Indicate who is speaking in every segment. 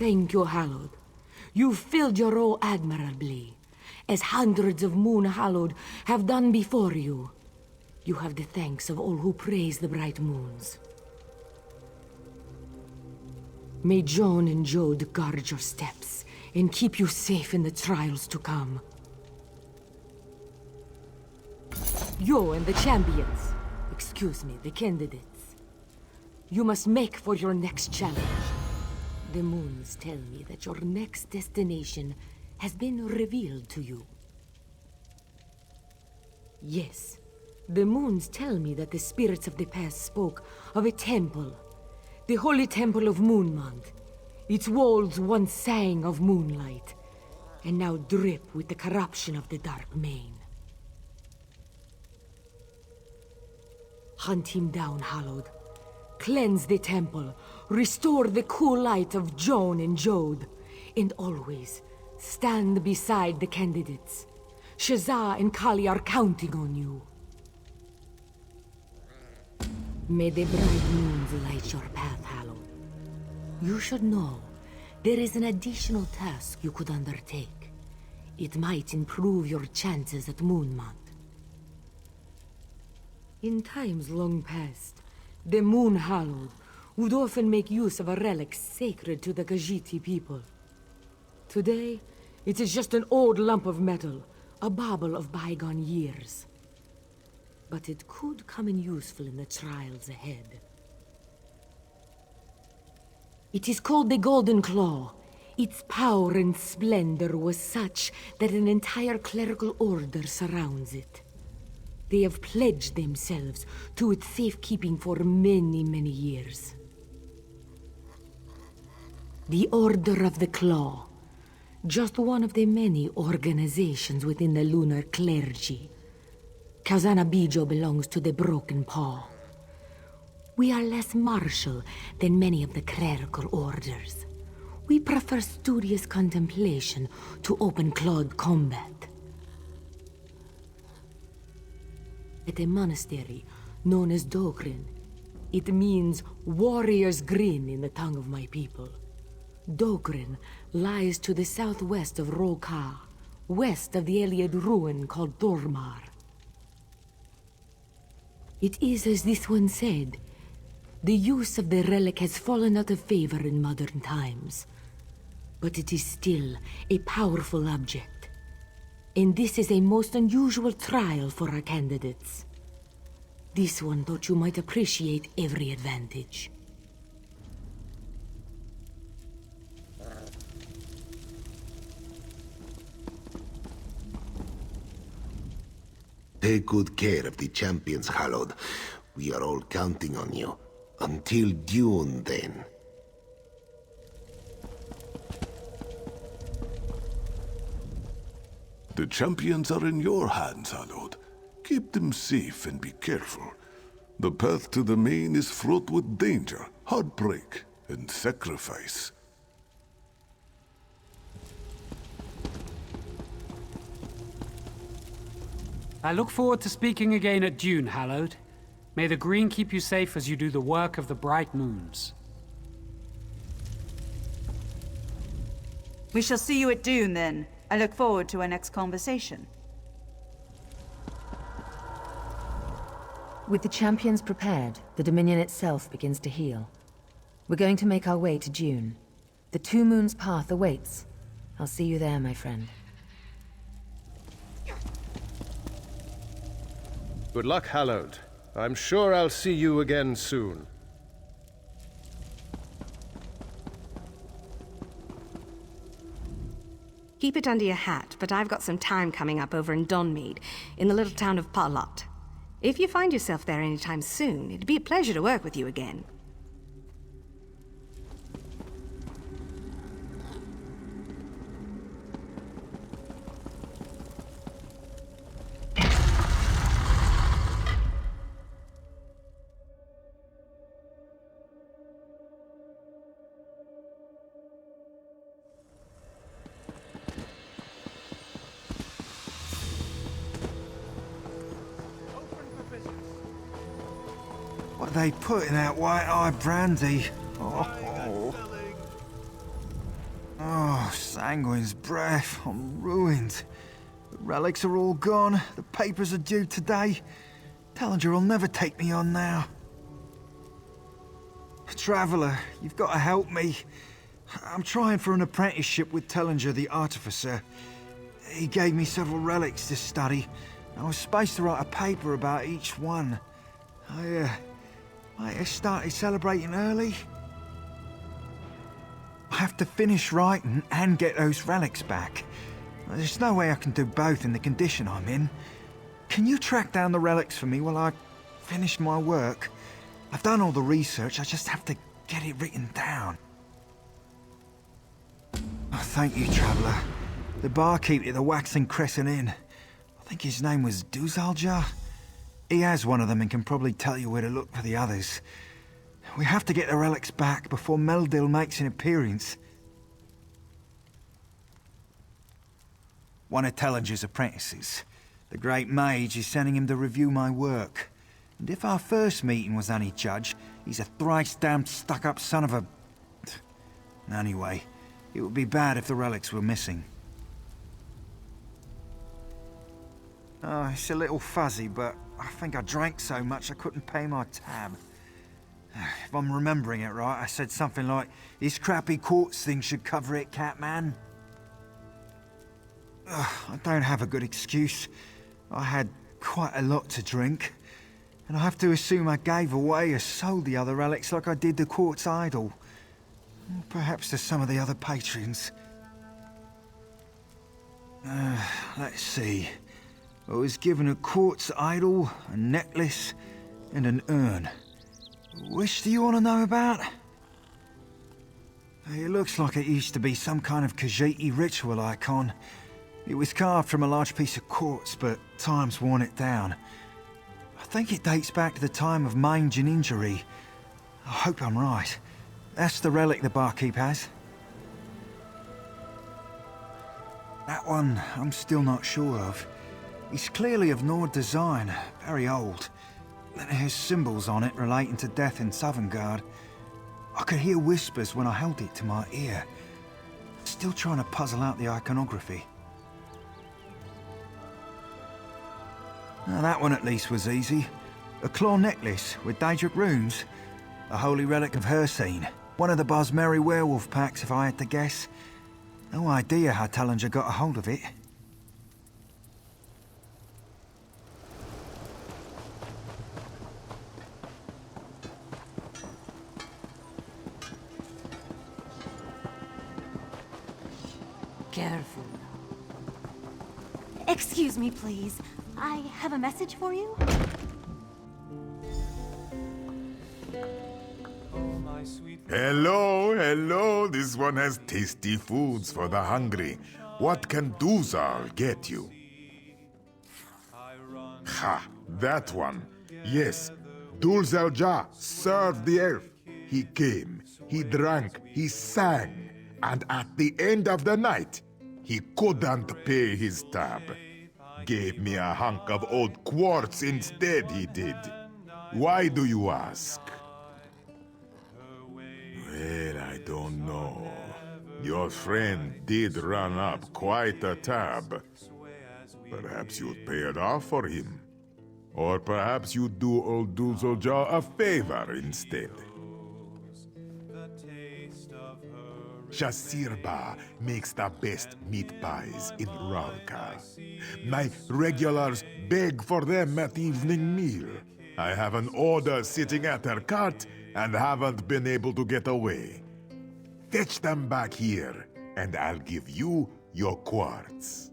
Speaker 1: Thank you, Hallowed. You filled your role admirably, as hundreds of Moon Hallowed have done before you. You have the thanks of all who praise the bright moons. May Joan and Jode guard your steps and keep you safe in the trials to come. You and the champions, excuse me, the candidates, you must make for your next challenge. The moons tell me that your next destination has been revealed to you. Yes, the moons tell me that the spirits of the past spoke of a temple, the holy temple of Moonmont. Its walls once sang of moonlight, and now drip with the corruption of the dark main. Hunt him down, Hallowed. Cleanse the temple, restore the cool light of Joan and Jode, and always stand beside the candidates. Shazah and Kali are counting on you. May the bright moons light your path, Hallowed. You should know, there is an additional task you could undertake. It might improve your chances at Moonmont. In times long past, the Moon Hallowed would often make use of a relic sacred to the Khajiiti people. Today, it is just an old lump of metal, a bauble of bygone years. But it could come in useful in the trials ahead. It is called the Golden Claw. Its power and splendor was such that an entire clerical order surrounds it. They have pledged themselves to its safekeeping for many, many years. The Order of the Claw, just one of the many organizations within the lunar clergy. Kazana Bijo belongs to the Broken Paw. We are less martial than many of the clerical orders. We prefer studious contemplation to open-clawed combat. At a monastery known as Dogrin, it means warrior's grin in the tongue of my people. Dogrin lies to the southwest of Roka, west of the Eliad ruin called Dormar. It is as this one said, the use of the relic has fallen out of favor in modern times. But it is still a powerful object. And this is a most unusual trial for our candidates. This one thought you might appreciate every advantage.
Speaker 2: Take good care of the champions, Hallowed. We are all counting on you. Until Dune, then.
Speaker 3: The champions are in your hands, Hallowed. Keep them safe and be careful. The path to the main is fraught with danger, heartbreak, and sacrifice.
Speaker 4: I look forward to speaking again at Dune, Hallowed. May the green keep you safe as you do the work of the bright moons.
Speaker 5: We shall see you at Dune, then. I look forward to our next conversation.
Speaker 6: With the champions prepared, the Dominion itself begins to heal. We're going to make our way to Dune. The Two Moons path awaits. I'll see you there, my friend.
Speaker 7: Good luck, Hallowed. I'm sure I'll see you again soon.
Speaker 8: Keep it under your hat, but I've got some time coming up over in Donmead, in the little town of Parlot. If you find yourself there anytime soon, it'd be a pleasure to work with you again.
Speaker 9: What are they putting out white-eye brandy? Oh. Oh, Sanguine's breath. I'm ruined. The relics are all gone. The papers are due today. Tellinger will never take me on now. Traveller, you've got to help me. I'm trying for an apprenticeship with Tellinger the Artificer. He gave me several relics to study. I was supposed to write a paper about each one. I might have started celebrating early. I have to finish writing and get those relics back. There's no way I can do both in the condition I'm in. Can you track down the relics for me while I finish my work? I've done all the research, I just have to get it written down. Oh, thank you, Traveller. The barkeep at the Waxing Crescent Inn. I think his name was Duzalja. He has one of them and can probably tell you where to look for the others. We have to get the relics back before Meldil makes an appearance. One of Tellinger's apprentices. The Great Mage is sending him to review my work. And if our first meeting was any judge, he's a thrice-damned stuck-up son of a... Anyway, it would be bad if the relics were missing. Oh, it's a little fuzzy, but I think I drank so much I couldn't pay my tab. If I'm remembering it right, I said something like, "This crappy quartz thing should cover it, Catman." I don't have a good excuse. I had quite a lot to drink. And I have to assume I gave away or sold the other relics like I did the quartz idol. Perhaps to some of the other patrons. Let's see. I was given a quartz idol, a necklace, and an urn. Which do you want to know about? It looks like it used to be some kind of Khajiit ritual icon. It was carved from a large piece of quartz, but time's worn it down. I think it dates back to the time of mange and injury. I hope I'm right. That's the relic the barkeep has. That one I'm still not sure of. It's clearly of Nord design, very old. It has symbols on it relating to death in Sovngarde. I could hear whispers when I held it to my ear. Still trying to puzzle out the iconography. Now, that one at least was easy. A claw necklace with Daedric runes. A holy relic of Hircine. One of the Bosmeri werewolf packs, if I had to guess. No idea how Tellinger got a hold of it.
Speaker 1: Careful.
Speaker 10: Excuse me, please. I have a message for you.
Speaker 11: Hello, hello. This one has tasty foods for the hungry. What can Duzal get you? Ha, that one. Yes, Dulzalja served the elf. He came, he drank, he sang, and at the end of the night, he couldn't pay his tab. Gave me a hunk of old quartz instead, he did. Why do you ask? Well, I don't know. Your friend did run up quite a tab. Perhaps you'd pay it off for him. Or perhaps you'd do old Duzalja a favor instead. Shasirba makes the best meat pies in Ralka. My regulars beg for them at evening meal. I have an order sitting at her cart and haven't been able to get away. Fetch them back here, and I'll give you your quartz.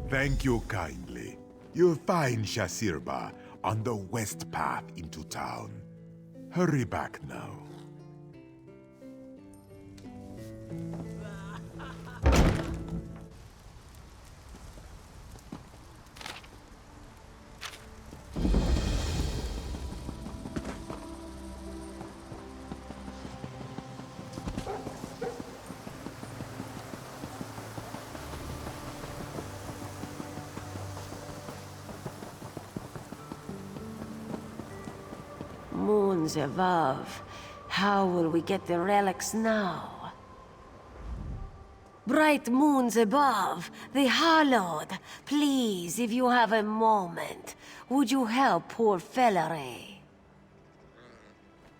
Speaker 11: Thank you kindly. You'll find Shasirba on the west path into town. Hurry back now.
Speaker 1: Moons above. How will we get the relics now? Bright moons above, the hallowed. Please, if you have a moment, would you help poor Fellery?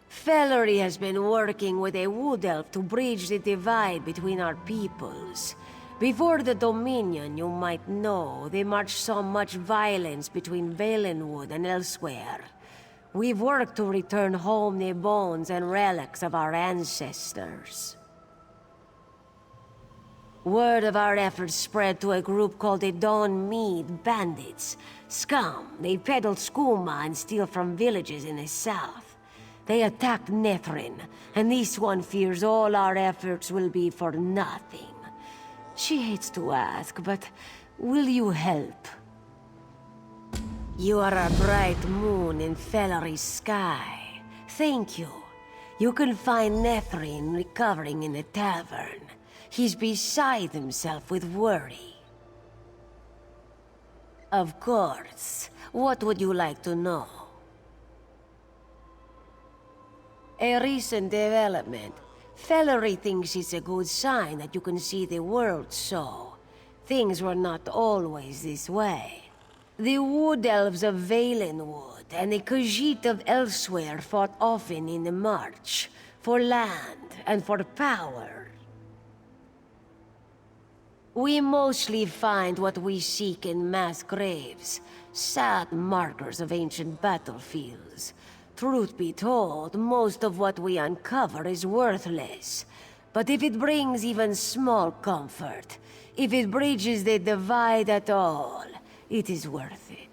Speaker 1: Fellery has been working with a wood elf to bridge the divide between our peoples. Before the Dominion, you might know, the March saw much violence between Valenwood and elsewhere. We've worked to return home the bones and relics of our ancestors. Word of our efforts spread to a group called the Dawn Mead Bandits. Scum, they peddle skooma and steal from villages in the south. They attacked Nethrin, and this one fears all our efforts will be for nothing. She hates to ask, but will you help? You are a bright moon in Fellery's sky. Thank you. You can find Nethrin recovering in the tavern. He's beside himself with worry. Of course. What would you like to know? A recent development. Fellery thinks it's a good sign that you can see the world so. Things were not always this way. The Wood Elves of Valenwood and the Khajiit of elsewhere fought often in the March, for land and for power. We mostly find what we seek in mass graves, sad markers of ancient battlefields. Truth be told, most of what we uncover is worthless. But if it brings even small comfort, if it bridges the divide at all, it is worth it.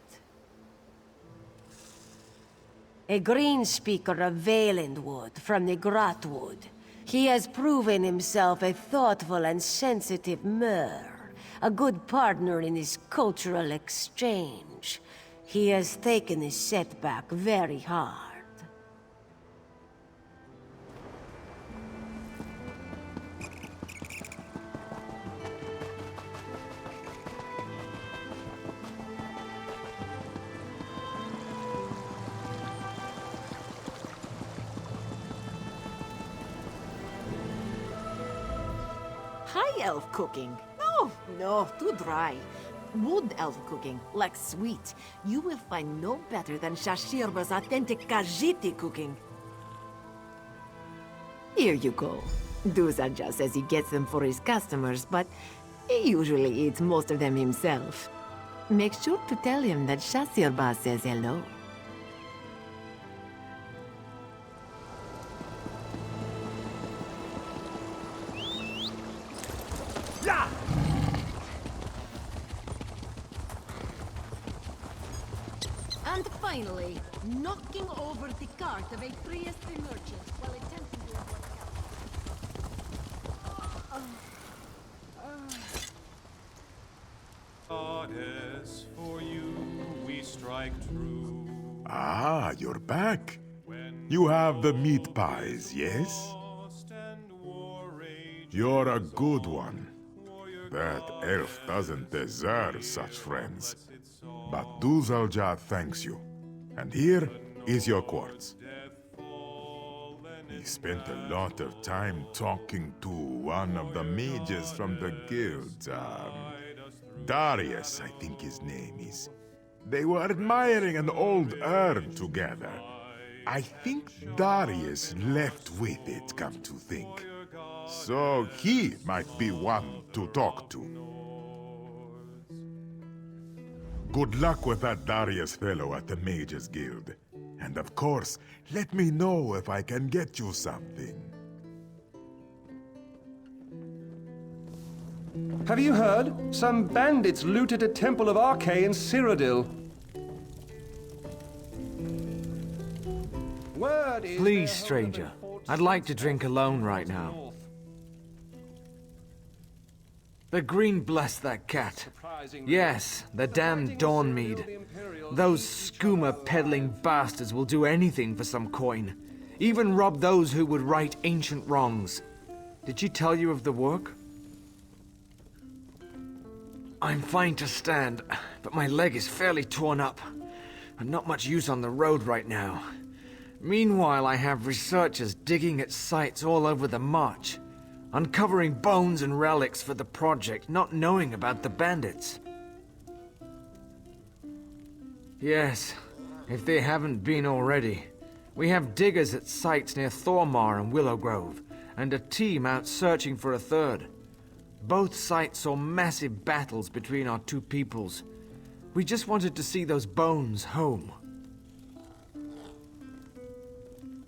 Speaker 1: A green speaker of Valenwood from the Grotwood. He has proven himself a thoughtful and sensitive Mer, a good partner in this cultural exchange. He has taken his setback very hard.
Speaker 12: High elf cooking? No, too dry. Wood elf cooking, like sweet. You will find no better than Shashirba's authentic Khajiit cooking. Here you go. Duzarja says he gets them for his customers, but he usually eats most of them himself. Make sure to tell him that Shashirba says hello.
Speaker 13: And finally, knocking over the cart of a Trieste merchant while attempting to avoid
Speaker 14: Goddess, for you we strike true.
Speaker 11: Ah, you're back. You have the meat pies, yes? You're a good one. That elf doesn't deserve such friends. But Duzalja thanks you. And here is your quartz. He spent a lot of time talking to one of the mages from the guild. Darius, I think his name is. They were admiring an old urn together. I think Darius left with it, come to think. So he might be one to talk to. Good luck with that Darius fellow at the Mages Guild. And of course, let me know if I can get you something.
Speaker 15: Have you heard? Some bandits looted a temple of Arche in Cyrodiil.
Speaker 16: Please, stranger. I'd like to drink alone right now. The Green bless that cat. Yes, the damned Dawnmead. Those skooma-peddling bastards will do anything for some coin. Even rob those who would right ancient wrongs. Did she tell you of the work? I'm fine to stand, but my leg is fairly torn up. I'm not much use on the road right now. Meanwhile, I have researchers digging at sites all over the march. uncovering bones and relics for the project, not knowing about the bandits. Yes, if they haven't been already. We have diggers at sites near Thormar and Willow Grove, and a team out searching for a third. Both sites saw massive battles between our two peoples. We just wanted to see those bones home.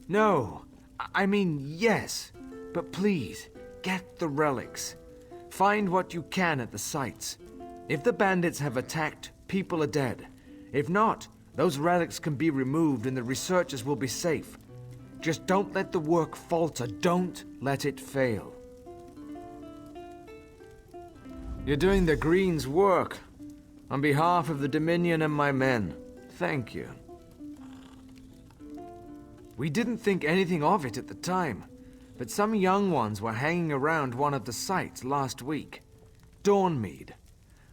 Speaker 16: No, I mean yes, but please, get the relics. Find what you can at the sites. If the bandits have attacked, people are dead. If not, those relics can be removed and the researchers will be safe. Just don't let the work falter. Don't let it fail. You're doing the Green's work. On behalf of the Dominion and my men, thank you. We didn't think anything of it at the time, but some young ones were hanging around one of the sites last week. Dawnmead.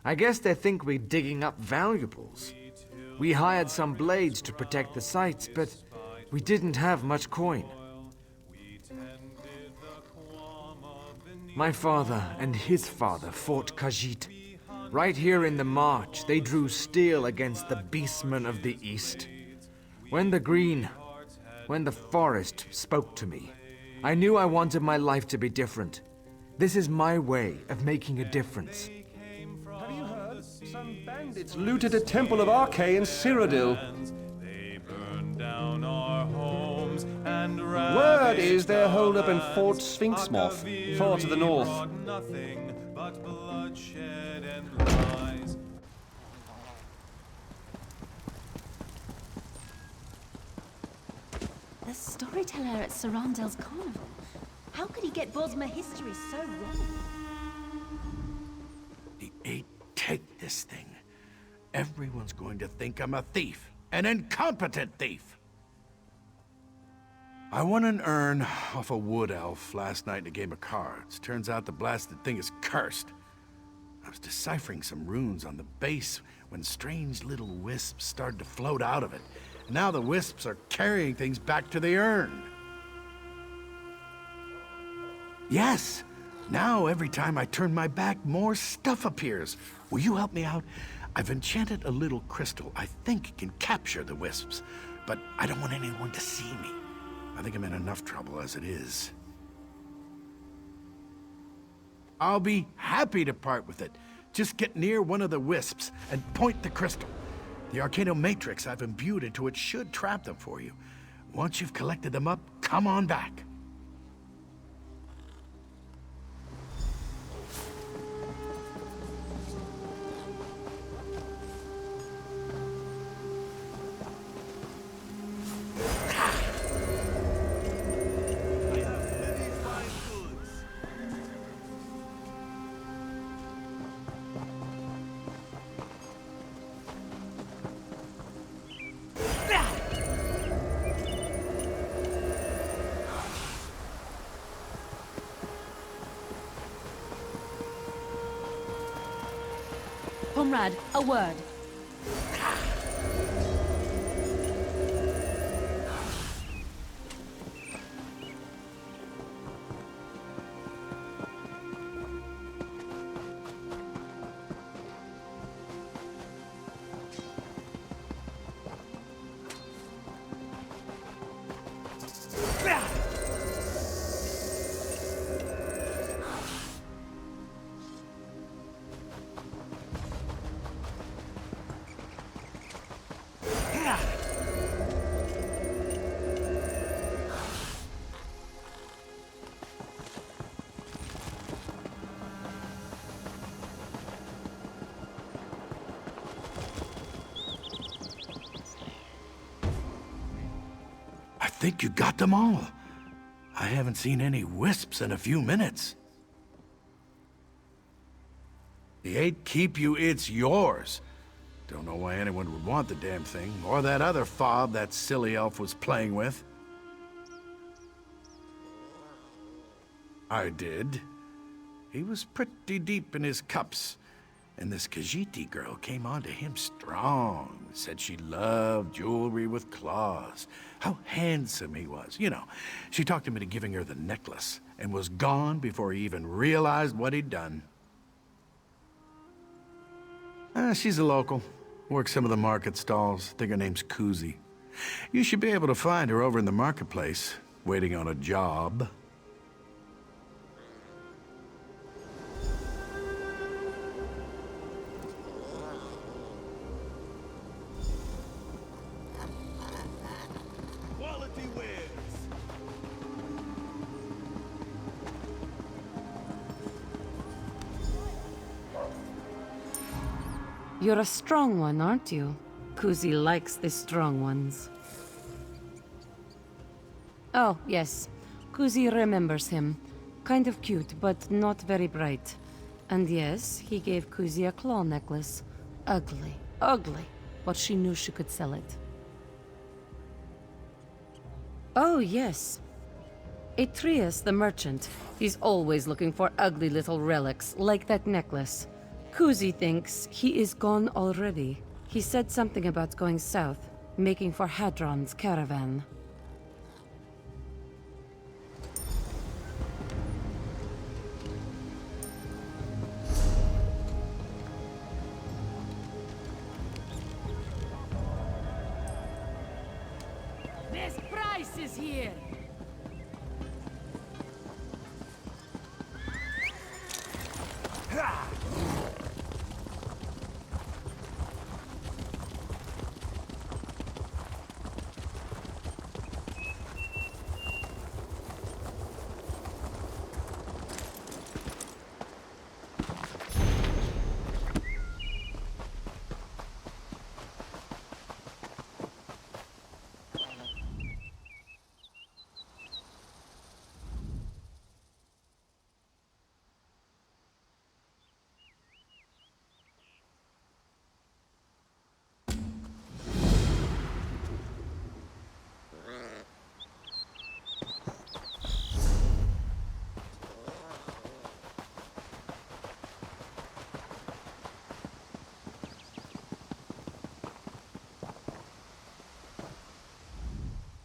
Speaker 16: I guess they think we're digging up valuables. We hired some blades to protect the sites, but we didn't have much coin. My father and his father fought Khajiit. Right here in the march, they drew steel against the beastmen of the east. When the forest spoke to me, I knew I wanted my life to be different. This is my way of making a difference.
Speaker 15: Have you heard? Some bandits looted a temple of Arche in Cyrodiil.
Speaker 14: They burned down our homes and
Speaker 15: Word is they're holed up in Fort Sphinxmoth, far to the north.
Speaker 14: nothing but bloodshed and lies.
Speaker 10: The storyteller at Sarandil's carnival. How could he get Bosma history so wrong?
Speaker 17: The 8 take this thing. Everyone's going to think I'm a thief. An incompetent thief! I won an urn off a wood elf last night in a game of cards. Turns out the blasted thing is cursed. I was deciphering some runes on the base when strange little wisps started to float out of it. And now the wisps are carrying things back to the urn. Yes! Now every time I turn my back, more stuff appears. Will you help me out? I've enchanted a little crystal I think can capture the wisps, but I don't want anyone to see me. I think I'm in enough trouble as it is. I'll be happy to part with it. Just get near one of the wisps and point the crystal. The Arcanomatrix I've imbued into it should trap them for you. Once you've collected them up, come on back.
Speaker 10: Comrade, a word.
Speaker 17: I think you got them all. I haven't seen any wisps in a few minutes. The 8 keep you, it's yours. Don't know why anyone would want the damn thing, or that other fob that silly elf was playing with. I did. He was pretty deep in his cups. And this Khajiiti girl came on to him strong. Said she loved jewelry with claws. How handsome he was. You know, she talked him into giving her the necklace and was gone before he even realized what he'd done. She's a local. Works some of the market stalls. Think her name's Kuzi. You should be able to find her over in the marketplace, waiting on a job.
Speaker 18: You're a strong one, aren't you? Kuzi likes the strong ones. Oh, yes. Kuzi remembers him. Kind of cute, but not very bright. And yes, he gave Kuzi a claw necklace. Ugly, ugly. But she knew she could sell it. Oh, yes. Atreus, the merchant. He's always looking for ugly little relics, like that necklace. Kuzi thinks he is gone already. He said something about going south, making for Hadron's caravan.
Speaker 13: This price is here!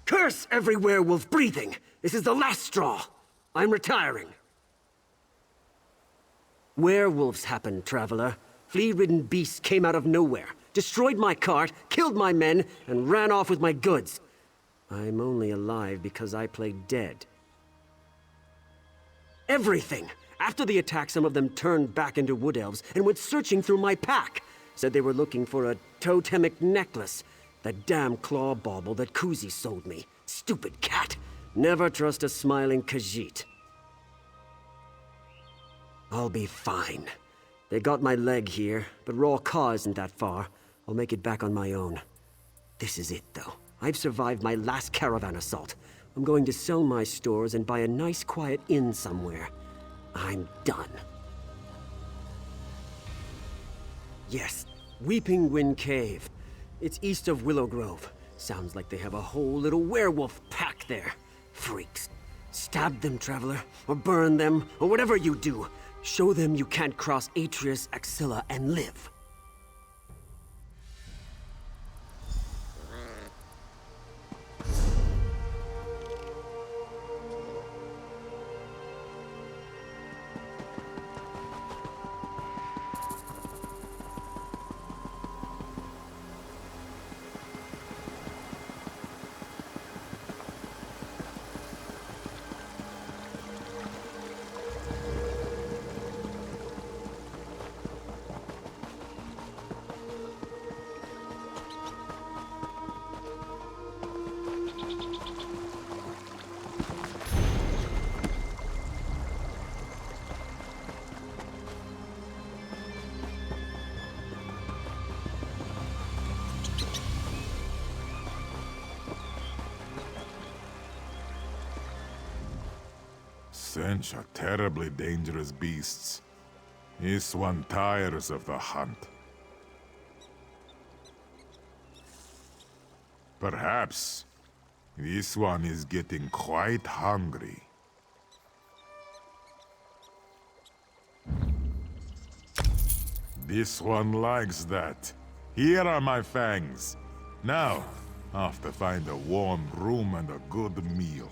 Speaker 19: Curse every werewolf breathing! This is the last straw! I'm retiring. Werewolves happened, traveler. Flea-ridden beasts came out of nowhere, destroyed my cart, killed my men, and ran off with my goods. I'm only alive because I played dead. Everything! After the attack, some of them turned back into wood elves and went searching through my pack. Said they were looking for a totemic necklace. That damn claw bauble that Kuzi sold me. Stupid cat. Never trust a smiling Khajiit. I'll be fine. They got my leg here, but Raw Ka isn't that far. I'll make it back on my own. This is it, though. I've survived my last caravan assault. I'm going to sell my stores and buy a nice quiet inn somewhere. I'm done. Yes, Weeping Wind Cave. It's east of Willow Grove. Sounds like they have a whole little werewolf pack there. Freaks. Stab them, traveler, or burn them, or whatever you do. Show them you can't cross Atreus Axilla and live.
Speaker 11: Cinch are terribly dangerous beasts. This one tires of the hunt. Perhaps this one is getting quite hungry. This one likes that. Here are my fangs. Now, off to find a warm room and a good meal.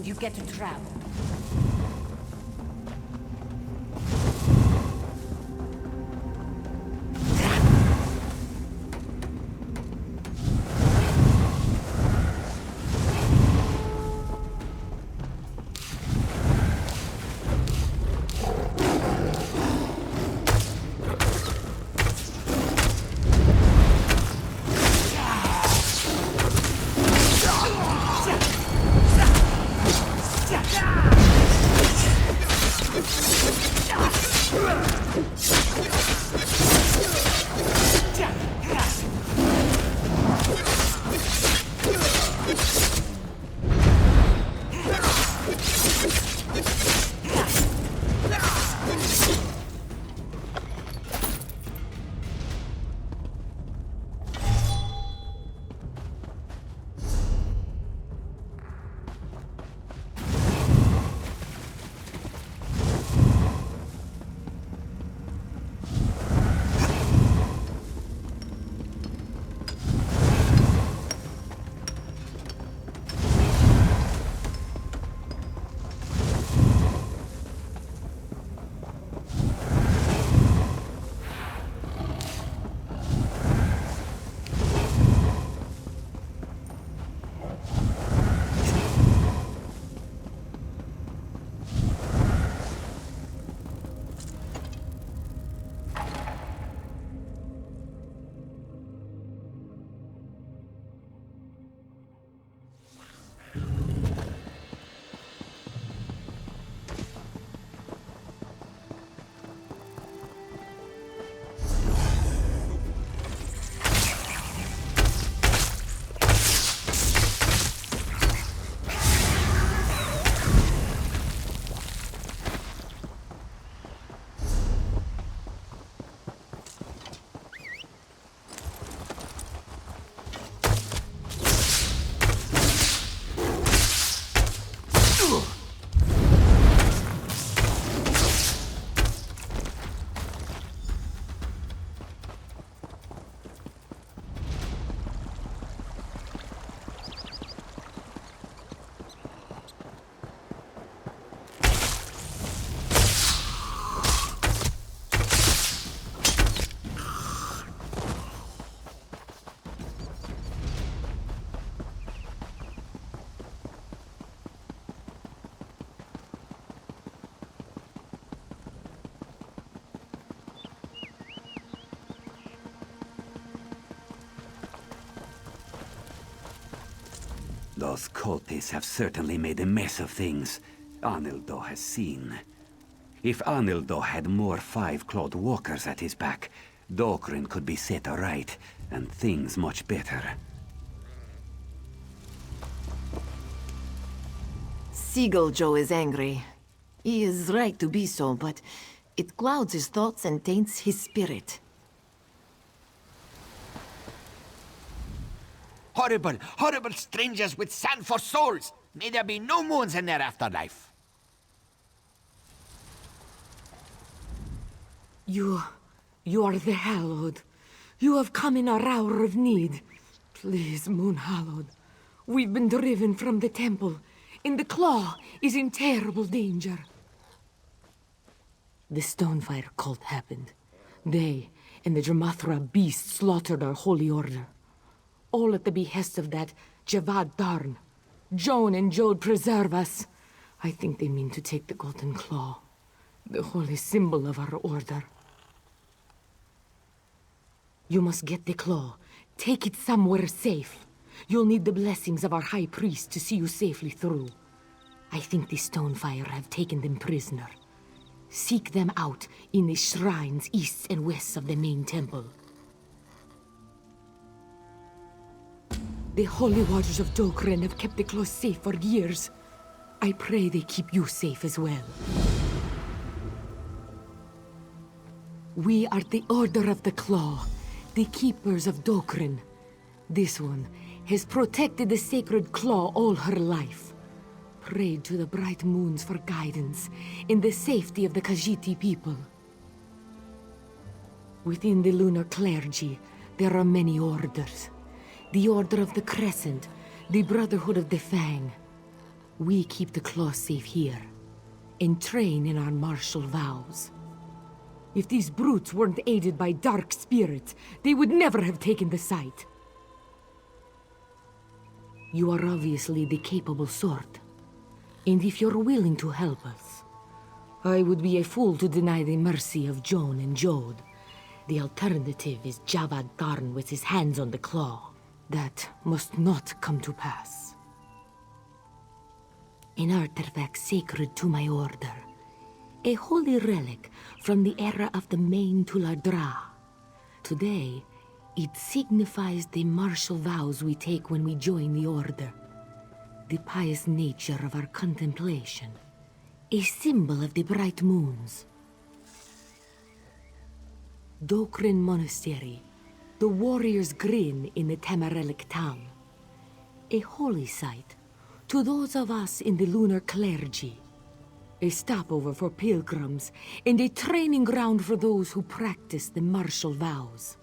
Speaker 12: You get to travel.
Speaker 20: Those cultists have certainly made a mess of things, Arnildo has seen. If Arnildo had more five-clawed walkers at his back, Dokrin could be set aright, and things much better.
Speaker 12: Seagull Joe is angry. He is right to be so, but it clouds his thoughts and taints his spirit.
Speaker 21: Horrible, horrible strangers with sand for souls! May there be no moons in their afterlife!
Speaker 1: You are the Hallowed. You have come in our hour of need. Please, Moon Hallowed. We've been driven from the temple, and the Claw is in terrible danger. The Stonefire cult happened. They and the Dramathra beast slaughtered our holy order. All at the behest of that Javad Darn. Joan and Jode preserve us. I think they mean to take the Golden Claw, the holy symbol of our order. You must get the claw. Take it somewhere safe. You'll need the blessings of our High Priest to see you safely through. I think the Stonefire have taken them prisoner. Seek them out in the shrines east and west of the main temple. The holy waters of Dokrin have kept the claw safe for years. I pray they keep you safe as well. We are the Order of the Claw, the keepers of Dokrin. This one has protected the sacred claw all her life. Prayed to the bright moons for guidance in the safety of the Khajiit people. Within the lunar clergy, there are many orders. The Order of the Crescent, the Brotherhood of the Fang. We keep the claw safe here, and train in our martial vows. If these brutes weren't aided by dark spirits, they would never have taken the site. You are obviously the capable sort, and if you're willing to help us, I would be a fool to deny the mercy of Joan and Jode. The alternative is Javad Darn with his hands on the claw. That must not come to pass. An artifact sacred to my order. A holy relic from the era of the main Tulardra. Today, it signifies the martial vows we take when we join the order. The pious nature of our contemplation. A symbol of the bright moons. Dokrin Monastery. The warrior's grin in the Tamarelic town. A holy site to those of us in the lunar clergy. A stopover for pilgrims and a training ground for those who practice the martial vows.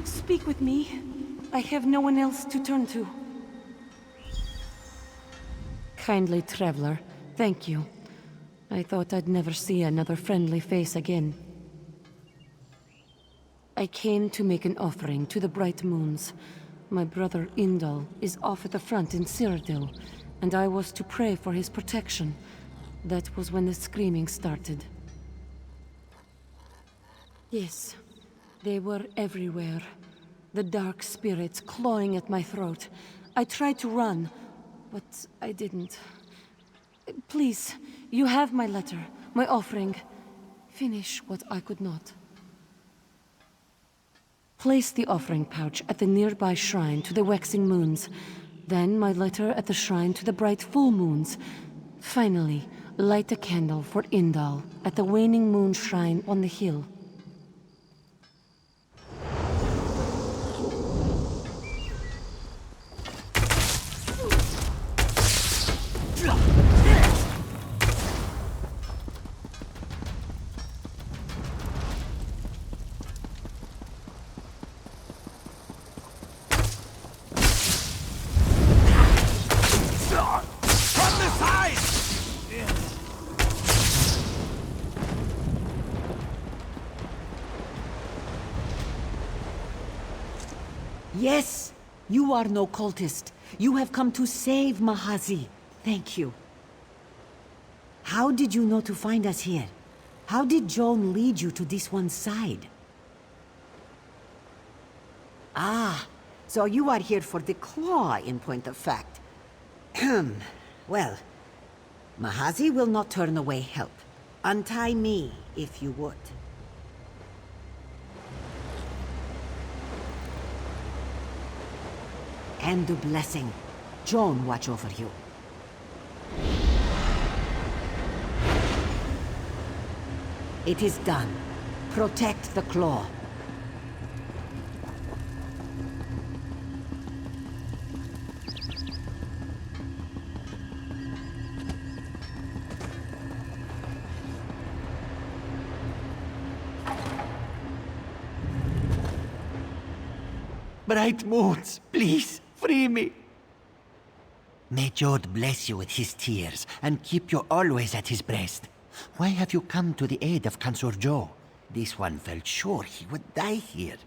Speaker 18: Speak with me. I have no one else to turn to. Kindly traveler, thank you. I thought I'd never see another friendly face again. I came to make an offering to the bright moons. My brother Indal is off at the front in Cyrodiil, and I was to pray for his protection. That was when the screaming started. Yes, they were everywhere. The dark spirits clawing at my throat. I tried to run, but I didn't. Please, you have my letter, my offering. Finish what I could not. Place the offering pouch at the nearby shrine to the waxing moons. Then my letter at the shrine to the bright full moons. Finally, light a candle for Indal at the waning moon shrine on the hill.
Speaker 12: Yes, you are no cultist. You have come to save Mahazi. Thank you. How did you know to find us here? How did Joan lead you to this one side? Ah, so you are here for the claw, in point of fact. Well, Mahazi will not turn away help. Untie me, if you would. And the blessing. Joan watch over you. It is done. Protect the claw.
Speaker 21: Bright moons, please, free me. May Jod bless you with his tears and keep you always at his breast. Why have you come to the aid of Consort Joe? This one felt sure he would die here.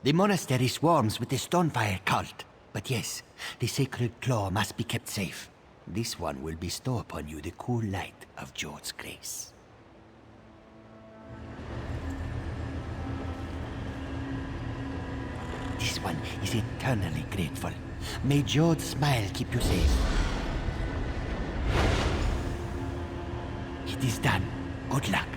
Speaker 21: The monastery swarms with the Stonefire cult. But yes, the sacred claw must be kept safe. This one will bestow upon you the cool light of Jod's grace. This one is eternally grateful. May Jod's smile keep you safe. It is done. Good luck.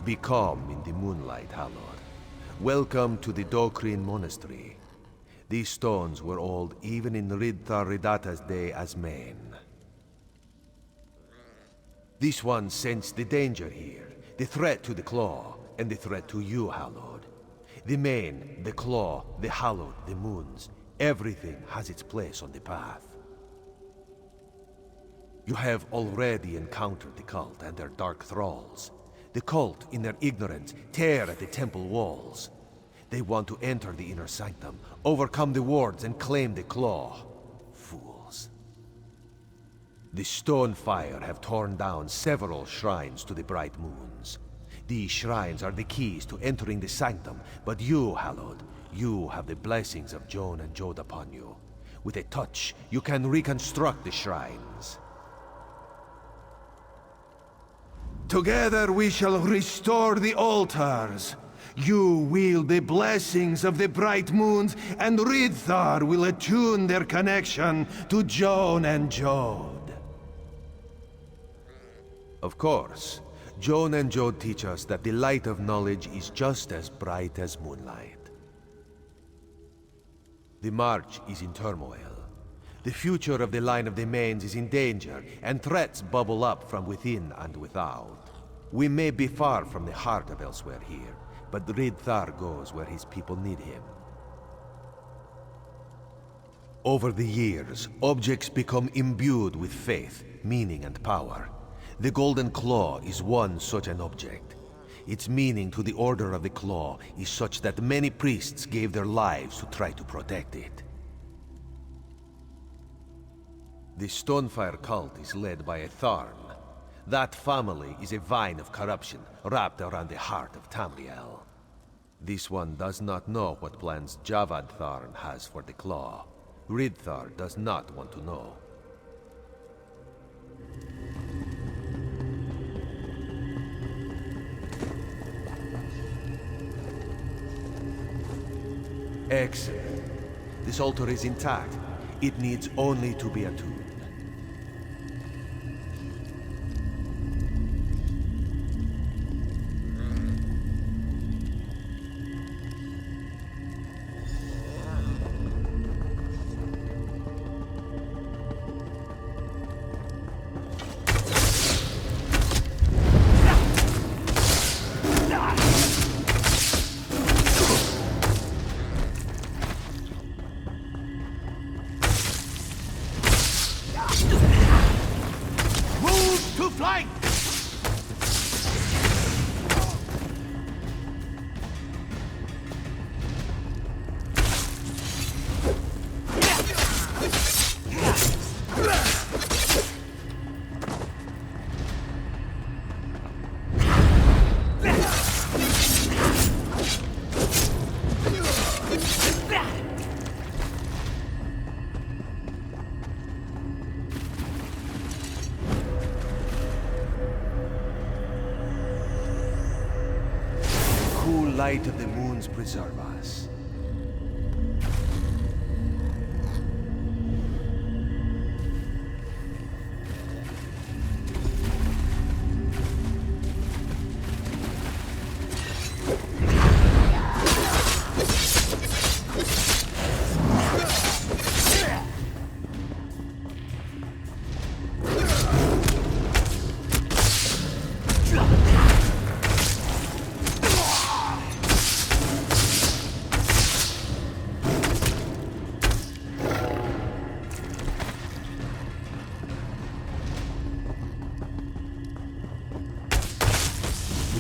Speaker 2: Be calm in the moonlight, Hallord. Welcome to the Dokrin Monastery. These stones were old even in Ridthar Ridata's day as Main. This one sensed the danger here, the threat to the Claw, and the threat to you, Hallord. The Main, the Claw, the Hallowed, the Moons, everything has its place on the path. You have already encountered the cult and their dark thralls. The cult, in their ignorance, tear at the temple walls. They want to enter the inner sanctum, overcome the wards, and claim the claw. Fools. The Stonefire have torn down several shrines to the Bright Moons. These shrines are the keys to entering the sanctum, but you, Hallowed, you have the blessings of Joan and Jod upon you. With a touch, you can reconstruct the shrines. Together we shall restore the altars. You wield the blessings of the Bright Moons, and Ridthar will attune their connection to Joan and Jod. Of course, Joan and Jod teach us that the light of knowledge is just as bright as moonlight. The March is in turmoil. The future of the line of the Mains is in danger, and threats bubble up from within and without. We may be far from the heart of elsewhere here, but Ridthar goes where his people need him. Over the years, objects become imbued with faith, meaning, and power. The Golden Claw is one such an object. Its meaning to the Order of the Claw is such that many priests gave their lives to try to protect it. The Stonefire cult is led by a Tharn. That family is a vine of corruption wrapped around the heart of Tamriel. This one does not know what plans Javad Tharn has for the Claw. Ridthar does not want to know. Excellent. This altar is intact. It needs only to be attuned. Light of the moons preserve us.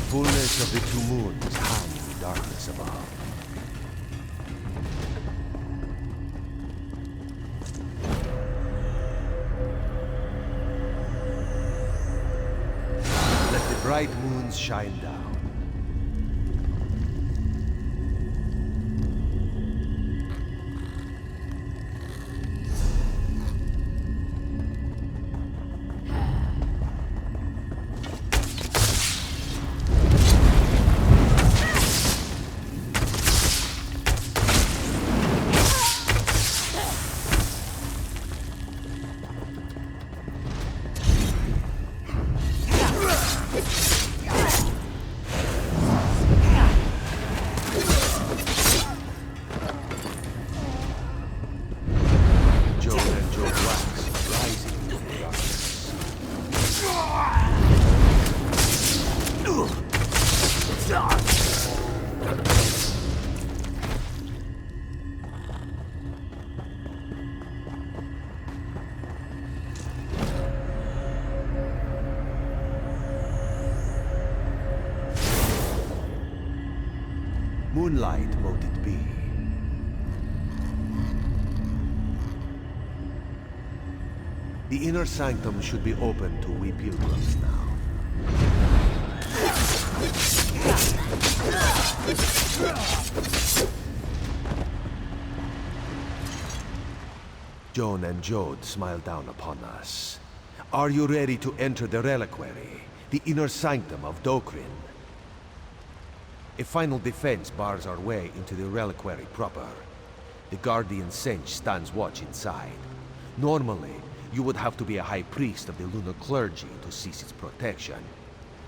Speaker 2: Fullness of the two moons hang in the darkness above. Let the bright moons shine down. Moonlight mote it be. The inner sanctum should be open to we pilgrims now. Joan and Jode smile down upon us. Are you ready to enter the reliquary, the inner sanctum of Dokrin? A final defense bars our way into the reliquary proper. The guardian Sench stands watch inside. Normally, you would have to be a high priest of the lunar clergy to cease its protection.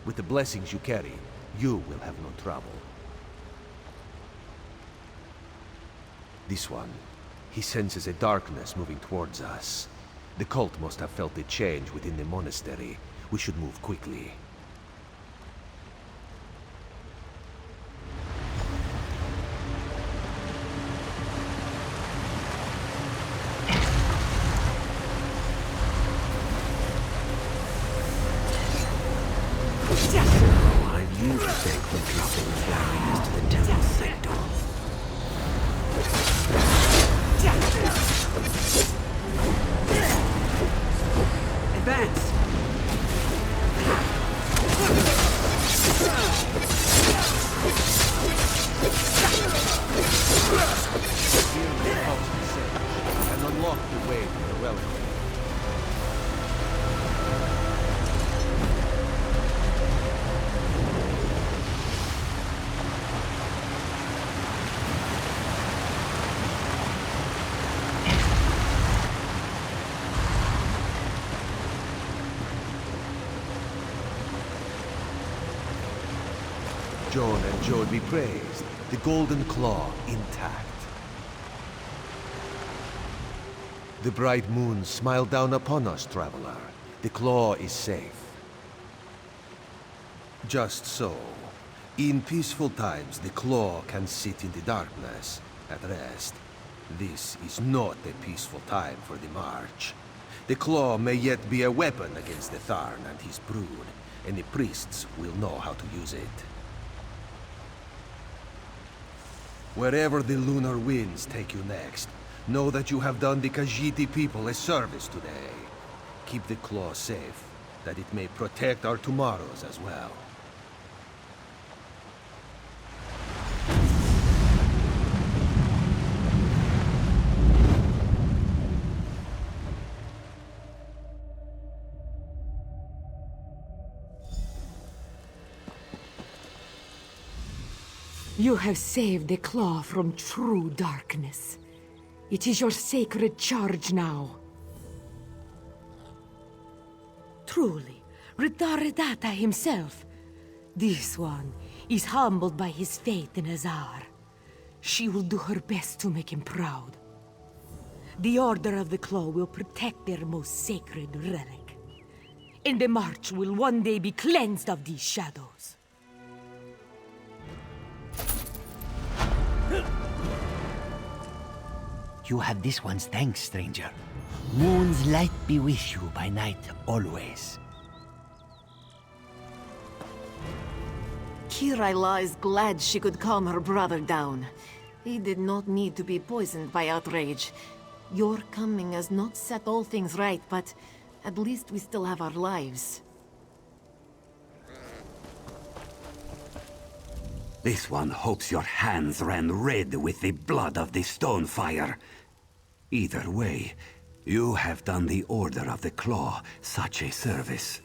Speaker 2: With the blessings you carry, you will have no trouble. This one, he senses a darkness moving towards us. The cult must have felt the change within the monastery. We should move quickly.
Speaker 19: You to thank for dropping the barriers to the temple sanctum. Advance!
Speaker 2: Joan and Jode be praised, the golden claw intact. The bright moon smiled down upon us, traveler. The claw is safe. Just so. In peaceful times, the claw can sit in the darkness, at rest. This is not a peaceful time for the march. The claw may yet be a weapon against the Tharn and his brood, and the priests will know how to use it. Wherever the lunar winds take you next, know that you have done the Khajiit people a service today. Keep the claw safe, that it may protect our tomorrows as well.
Speaker 1: You have saved the claw from true darkness. It is your sacred charge now. Truly, Ridaridata himself. This one is humbled by his faith in Azar. She will do her best to make him proud. The Order of the Claw will protect their most sacred relic. And the march will one day be cleansed of these shadows.
Speaker 21: You have this one's thanks, stranger. Moon's light be with you by night always.
Speaker 12: Kiraila is glad she could calm her brother down. He did not need to be poisoned by outrage. Your coming has not set all things right, but at least we still have our lives.
Speaker 20: This one hopes your hands ran red with the blood of the Stonefire. Either way, you have done the Order of the Claw such a service.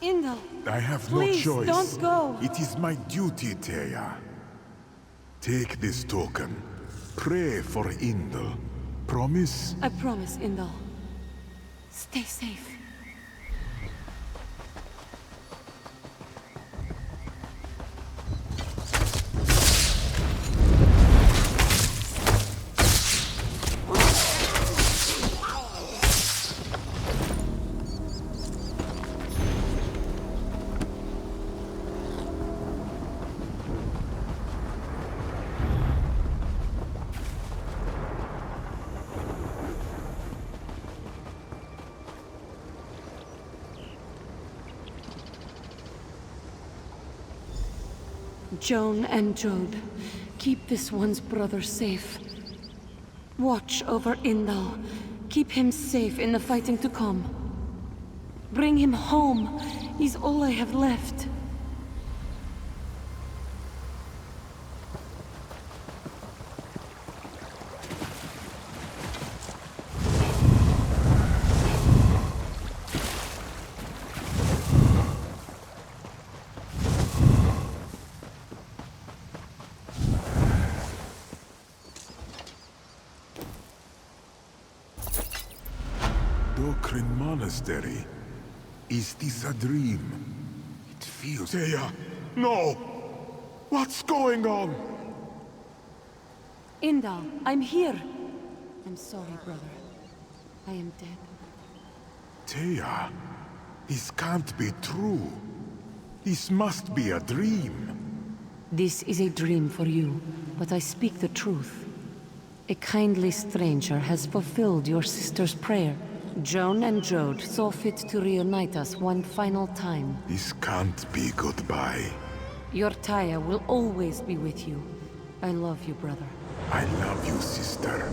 Speaker 18: Indal,
Speaker 11: I have
Speaker 18: please,
Speaker 11: no choice.
Speaker 18: Don't go.
Speaker 11: It is my duty, Teia. Take this token. Pray for Indal. Promise?
Speaker 18: I promise, Indal. Stay safe. Joan and Jode, keep this one's brother safe. Watch over Indal. Keep him safe in the fighting to come. Bring him home. He's all I have left.
Speaker 11: Dokrin Monastery. Is this a dream? It feels... Teia! No! What's going on?
Speaker 18: Indal, I'm here. I'm sorry, brother. I am dead.
Speaker 11: Teia, this can't be true. This must be a dream.
Speaker 18: This is a dream for you, but I speak the truth. A kindly stranger has fulfilled your sister's prayer. Joan and Jode saw fit to reunite us one final time.
Speaker 11: This can't be goodbye.
Speaker 18: Your Taya will always be with you. I love you, brother.
Speaker 11: I love you, sister.